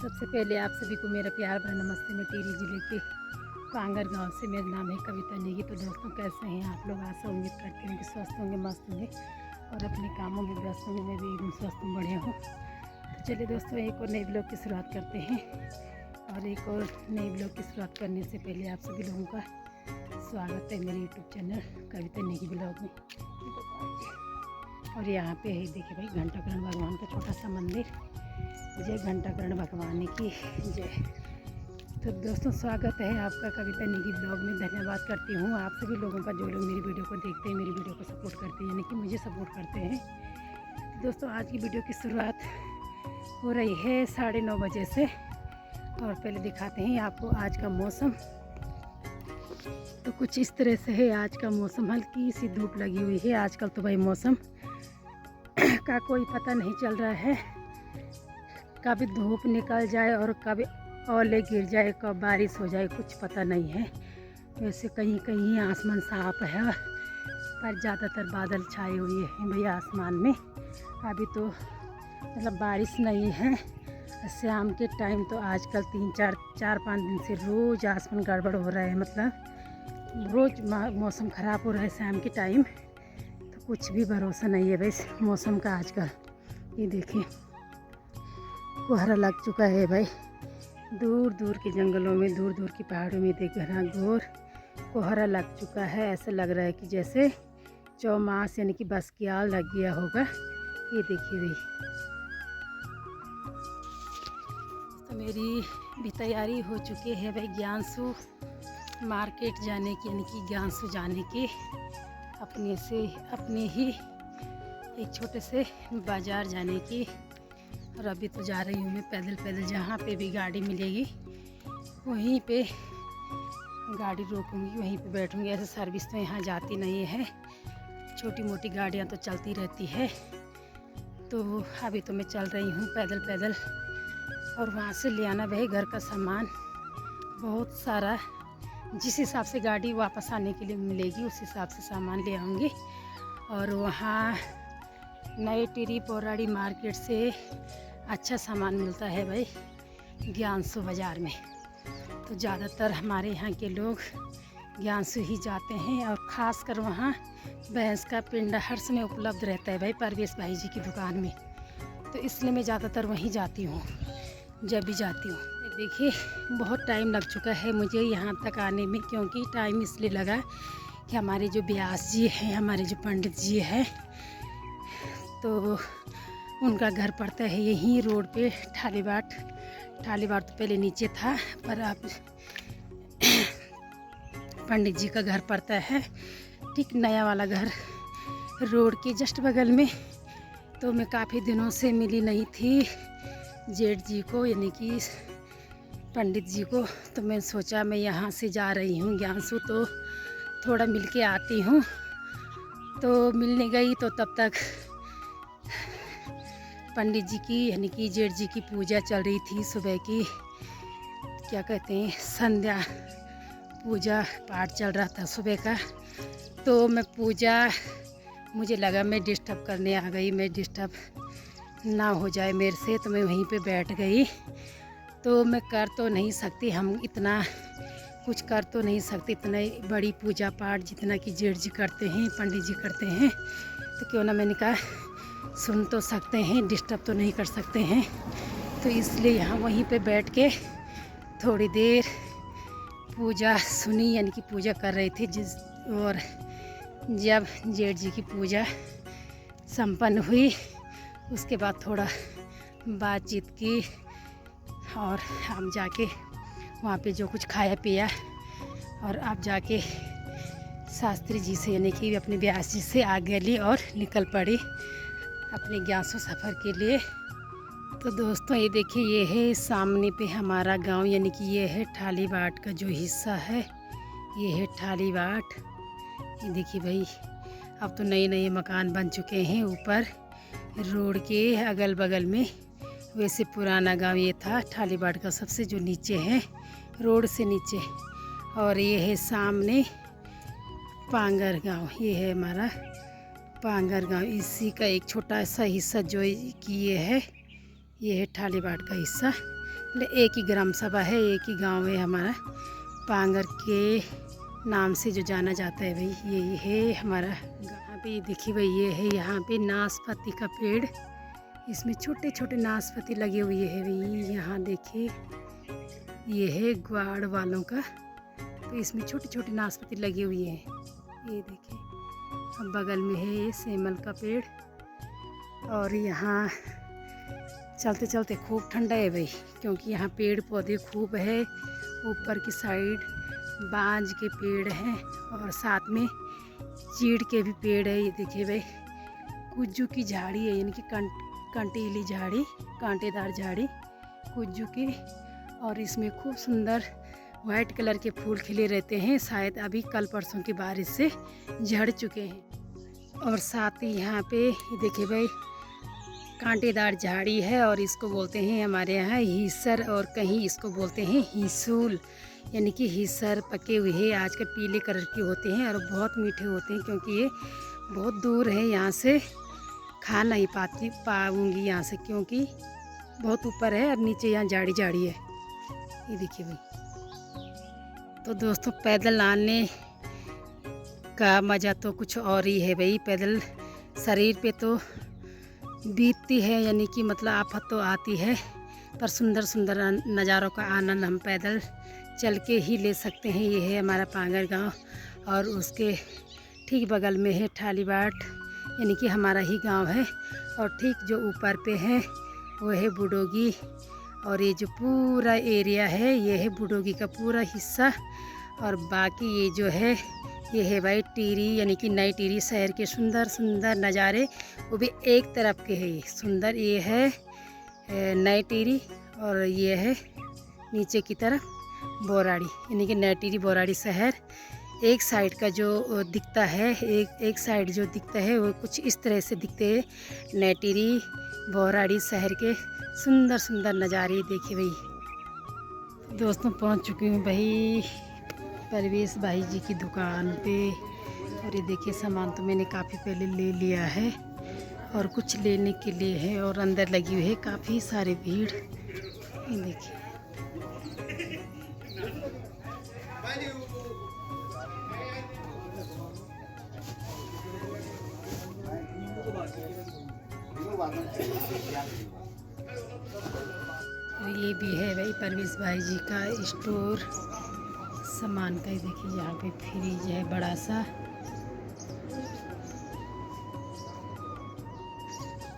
सबसे पहले आप सभी को मेरा प्यार भरा नमस्ते। मैं टिहरी ज़िले के पांगर गांव से, मेरा नाम है कविता नेगी। तो दोस्तों, कैसे हैं आप लोग? आशा उम्मीद करते हैं कि स्वस्थ होंगे, मस्त होंगे और अपने कामों में व्यस्त होंगे। मैं भी एकदम स्वस्थ बढ़िया हूँ। तो चलिए दोस्तों, एक और नए ब्लॉग की शुरुआत करते हैं। और एक और नए ब्लॉग की शुरुआत करने से पहले आप सभी लोगों का स्वागत है मेरे यूट्यूब चैनल कविता नेगी ब्लॉग में। और यहाँ पे है, देखिए भाई, घंटाकरण भगवान का छोटा सा मंदिर। जय घंटाकरण भगवान की जय। तो दोस्तों, स्वागत है आपका कविता नेगी ब्लॉग में। धन्यवाद करती हूँ आप सभी लोगों का जो लोग मेरी वीडियो को देखते हैं, मेरी वीडियो को सपोर्ट करते हैं, यानी कि मुझे सपोर्ट करते हैं। तो दोस्तों, आज की वीडियो की शुरुआत हो रही है 9:30 बजे से। और पहले दिखाते हैं आपको आज का मौसम। तो कुछ इस तरह से है आज का मौसम। हल्की सी धूप लगी हुई है आजकल। तो भाई मौसम का कोई पता नहीं चल रहा है, कभी धूप निकल जाए और कभी ओले गिर जाए, कब बारिश हो जाए, कुछ पता नहीं है। वैसे कहीं कहीं आसमान साफ है, पर ज़्यादातर बादल छाए हुए हैं भैया आसमान में। अभी तो मतलब बारिश नहीं है। शाम के टाइम तो आजकल 4-5 दिन से रोज़ आसमान गड़बड़ हो रहा है, मतलब रोज़ मौसम ख़राब हो रहा है शाम के टाइम। तो कुछ भी भरोसा नहीं है वैसे मौसम का आजकल। ये देखिए, कोहरा लग चुका है भाई। दूर दूर के जंगलों में, दूर दूर की पहाड़ों में देख घना घोर कोहरा लग चुका है। ऐसा लग रहा है कि जैसे चौमास यानी कि बसकियाल लग गया होगा। ये देखिए भाई। तो मेरी भी तैयारी हो चुकी है भाई ज्ञानसू मार्केट जाने की, यानी कि ज्ञानसू जाने की। अपने ही एक छोटे से बाज़ार जाने की। और अभी तो जा रही हूँ मैं पैदल। जहाँ पे भी गाड़ी मिलेगी वहीं पे गाड़ी रोकूँगी, वहीं पे बैठूँगी। ऐसे सर्विस तो यहाँ जाती नहीं है, छोटी मोटी गाड़ियाँ तो चलती रहती है। तो अभी तो मैं चल रही हूँ पैदल। और वहाँ से ले आना भाई घर का सामान बहुत सारा। जिस हिसाब से गाड़ी वापस आने के लिए मिलेगी उस हिसाब से सामान ले आऊँगी। और वहाँ नए टिहरी पौराड़ी मार्केट से अच्छा सामान मिलता है भाई ज्ञानसू बाज़ार में। तो ज़्यादातर हमारे यहाँ के लोग ज्ञानसू ही जाते हैं। और ख़ासकर वहाँ भैंस का पिंडा हर समय उपलब्ध रहता है भाई परवेश भाई जी की दुकान में। तो इसलिए मैं ज़्यादातर वहीं जाती हूँ जब भी जाती हूँ। देखिए, बहुत टाइम लग चुका है मुझे यहाँ तक आने में। क्योंकि टाइम इसलिए लगा कि हमारे जो व्यास जी हैं, हमारे जो पंडित जी हैं, तो उनका घर पड़ता है यहीं रोड पे ठालीबाट। ठालीबाट तो पहले नीचे था, पर अब पंडित जी का घर पड़ता है ठीक नया वाला घर रोड के जस्ट बगल में। तो मैं काफ़ी दिनों से मिली नहीं थी जेठ जी को, यानी कि पंडित जी को। तो मैं सोचा मैं यहाँ से जा रही हूँ ज्ञानसू, तो थोड़ा मिल के आती हूँ। तो मिलने गई तो तब तक पंडित जी की, यानी कि जेठ जी की पूजा चल रही थी सुबह की। क्या कहते हैं, संध्या पूजा पाठ चल रहा था सुबह का। तो मैं पूजा, मुझे लगा मैं डिस्टर्ब करने आ गई, मैं डिस्टर्ब ना हो जाए मेरे से, तो मैं वहीं पे बैठ गई। तो मैं कर तो नहीं सकती, हम इतना कुछ कर तो नहीं सकते, इतना बड़ी पूजा पाठ जितना कि जेठ जी करते हैं, पंडित जी करते हैं। तो क्यों ना, मैंने कहा सुन तो सकते हैं, डिस्टर्ब तो नहीं कर सकते हैं। तो इसलिए यहाँ वहीं पे बैठ के थोड़ी देर पूजा सुनी, यानी कि पूजा कर रही थी। और जब जेठ जी की पूजा संपन्न हुई उसके बाद थोड़ा बातचीत की। और हम जाके वहाँ पे जो कुछ खाया पिया, और अब जाके शास्त्री जी से, यानी कि अपने व्यास जी से आज्ञा ली और निकल पड़ी अपने ज्ञानसू सफ़र के लिए। तो दोस्तों, ये देखिए, ये है सामने पे हमारा गांव, यानी कि ये है ठालीबाट का जो हिस्सा है, ये है ठालीबाट। ये देखिए भाई, अब तो नए नए मकान बन चुके हैं ऊपर रोड के अगल बगल में। वैसे पुराना गांव ये था ठालीबाट का, सबसे जो नीचे है रोड से नीचे। और ये है सामने पांगर गांव, ये है हमारा पांगर गांव। इसी का एक छोटा सा हिस्सा जो कि ये है ठालीबाट का हिस्सा। मतलब एक ही ग्राम सभा है, एक ही गांव है हमारा, पांगर के नाम से जो जाना जाता है भाई। यही है हमारा यहाँ पे, देखिए भाई ये है यहाँ पे नाशपाती का पेड़। इसमें छोटे छोटे नाशपाती लगे हुए हैं भाई। यहाँ देखिए ये है ग्वाड़ वालों का, तो इसमें छोटे छोटे नाशपाती लगे हुए हैं। ये देखिए अब बगल में है ये सेमल का पेड़। और यहाँ चलते चलते खूब ठंडा है भाई, क्योंकि यहाँ पेड़ पौधे खूब है। ऊपर की साइड बांज के पेड़ हैं और साथ में चीड़ के भी पेड़ है। ये देखिए भाई कुज्जू की झाड़ी है, यानी कि कंटीली झाड़ी, कांटेदार झाड़ी कुज्जू की। और इसमें खूब सुंदर वाइट कलर के फूल खिले रहते हैं, शायद अभी कल परसों की बारिश से झड़ चुके हैं। और साथ ही यहाँ पे देखिए भाई कांटेदार झाड़ी है, और इसको बोलते हैं हमारे यहाँ हीसर, और कहीं इसको बोलते हैं हिसूल, यानी कि हीसर। पके हुए आज के पीले कलर के होते हैं और बहुत मीठे होते हैं, क्योंकि ये बहुत दूर है यहाँ से, खा नहीं पाऊँगी यहाँ से, क्योंकि बहुत ऊपर है और नीचे यहाँ झाड़ी झाड़ी है। ये देखिए भाई। तो दोस्तों पैदल आने का मज़ा तो कुछ और ही है भाई। पैदल शरीर पे तो बीतती है, यानी कि मतलब आफत तो आती है, पर सुंदर सुंदर नज़ारों का आनंद हम पैदल चल के ही ले सकते हैं। ये है हमारा पांगर गांव, और उसके ठीक बगल में है ठालीबाट, यानी कि हमारा ही गांव है। और ठीक जो ऊपर पे है वो है बुडोगी, और ये जो पूरा एरिया है ये है बुडोगी का पूरा हिस्सा। और बाकी ये जो है ये है भाई टिहरी, यानी कि नई टिहरी शहर के सुंदर सुंदर नज़ारे, वो भी एक तरफ के है सुंदर। ये है नई टिहरी, और ये है नीचे की तरफ बोराड़ी, यानी कि नई टिहरी बोराड़ी शहर। एक साइड का जो दिखता है, एक साइड जो दिखता है वो कुछ इस तरह से दिखते हैं नई टिहरी बोराड़ी शहर के सुंदर सुंदर नज़ारे। देखिए भाई दोस्तों पहुंच चुकी हूँ भाई परवेश भाई जी की दुकान पे। और ये देखिए सामान तो मैंने काफ़ी पहले ले लिया है, और कुछ लेने के लिए है, और अंदर लगी हुई है काफ़ी सारी भीड़। ये देखिए और ये भी है भाई परवेश भाई जी का स्टोर सामान का। देखिए यहाँ पे फ्रिज है बड़ा सा,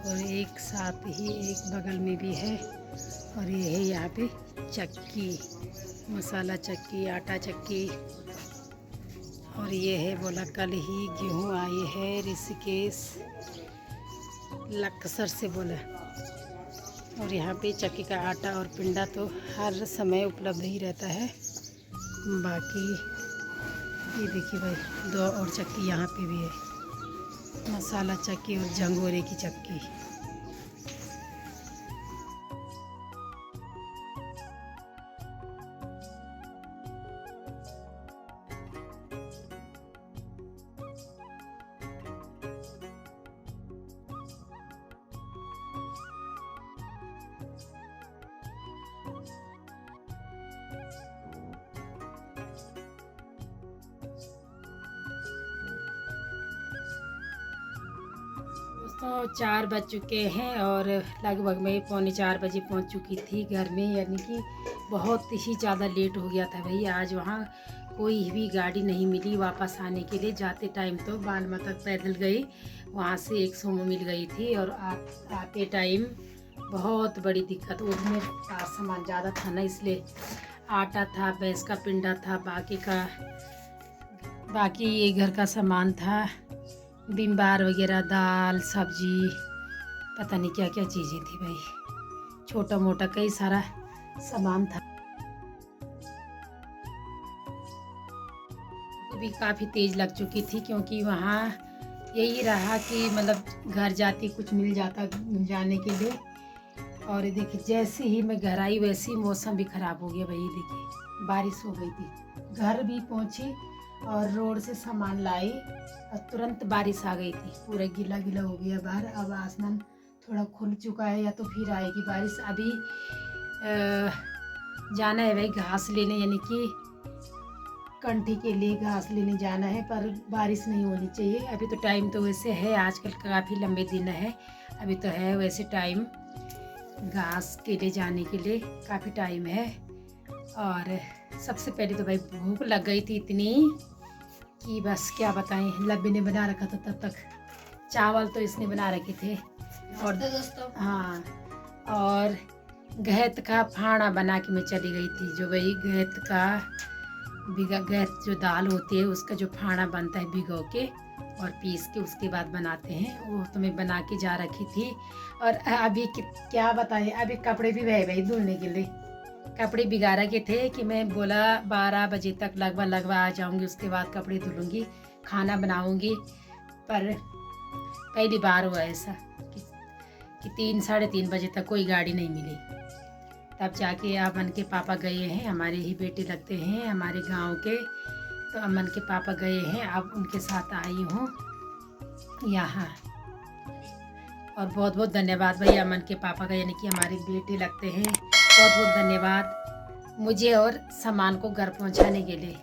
और एक साथ ही एक बगल में भी है। और ये है यहाँ पे चक्की, मसाला चक्की, आटा चक्की। और ये है बोला कल ही गेहूँ आए हैं ऋषिकेश लक्सर से बोला। और यहाँ पे चक्की का आटा और पिंडा तो हर समय उपलब्ध ही रहता है। बाकी ये देखिए भाई 2 और चक्की यहाँ पे भी है, मसाला चक्की और झंगोरे की चक्की। दोस्तों 4 बज चुके हैं, और लगभग मैं 3:45 बजे पहुंच चुकी थी घर में, यानी कि बहुत ही ज़्यादा लेट हो गया था भाई। आज वहां कोई भी गाड़ी नहीं मिली वापस आने के लिए। जाते टाइम तो बालमा तक पैदल गई, वहां से एक सोमो मिल गई थी, और आते टाइम बहुत बड़ी दिक्कत। उसमें सामान ज़्यादा था ना, इसलिए आटा था, भैंस का पिंडा था, बाकी ये घर का सामान था, बिम्बार वगैरह, दाल सब्जी, पता नहीं क्या क्या चीज़ें थी भाई, छोटा मोटा कई सारा सामान था। तो भी काफ़ी तेज़ लग चुकी थी, क्योंकि वहाँ यही रहा कि मतलब घर जाती कुछ मिल जाता जाने के लिए। और देखिए जैसे ही मैं घर आई वैसे ही मौसम भी ख़राब हो गया भाई। देखिए बारिश हो गई थी, घर भी पहुँची और रोड से सामान लाई और तुरंत बारिश आ गई थी, पूरा गीला गीला हो गया बाहर। अब आसमान थोड़ा खुल चुका है, या तो फिर आएगी बारिश। अभी जाना है भाई घास लेने, यानी कि कंठी के लिए घास लेने जाना है, पर बारिश नहीं होनी चाहिए। अभी तो टाइम तो वैसे है, आजकल काफ़ी लंबे दिन है, अभी तो है वैसे टाइम घास के लिए जाने के लिए काफ़ी टाइम है। और सबसे पहले तो भाई भूख लग गई थी इतनी कि बस क्या बताएं। लब्बी ने बना रखा था तब तक, चावल तो इसने बना रखे थे, और दोस्तों हाँ, और गहत का फाड़ा बना के मैं चली गई थी। जो वही गहत जो दाल होती है उसका जो फाड़ा बनता है भिगो के और पीस के उसके बाद बनाते हैं, वो तो मैं बना के जा रखी थी। और अभी क्या बताएं, अभी कपड़े भी बह गई धुलने के लिए। कपड़े भिगा रखे थे कि मैं बोला 12 बजे तक लगभग आ जाऊंगी, उसके बाद कपड़े धुलूंगी, खाना बनाऊंगी। पर पहली बार हुआ ऐसा कि 3 साढ़े 3 बजे तक कोई गाड़ी नहीं मिली। तब जाके अमन के पापा गए हैं, हमारे ही बेटे लगते हैं हमारे गांव के, तो अमन के पापा गए हैं, अब उनके साथ आई हूँ यहाँ। और बहुत बहुत धन्यवाद भाई अमन के पापा का, यानी कि हमारे बेटे लगते हैं, बहुत बहुत धन्यवाद मुझे और सामान को घर पहुँचाने के लिए।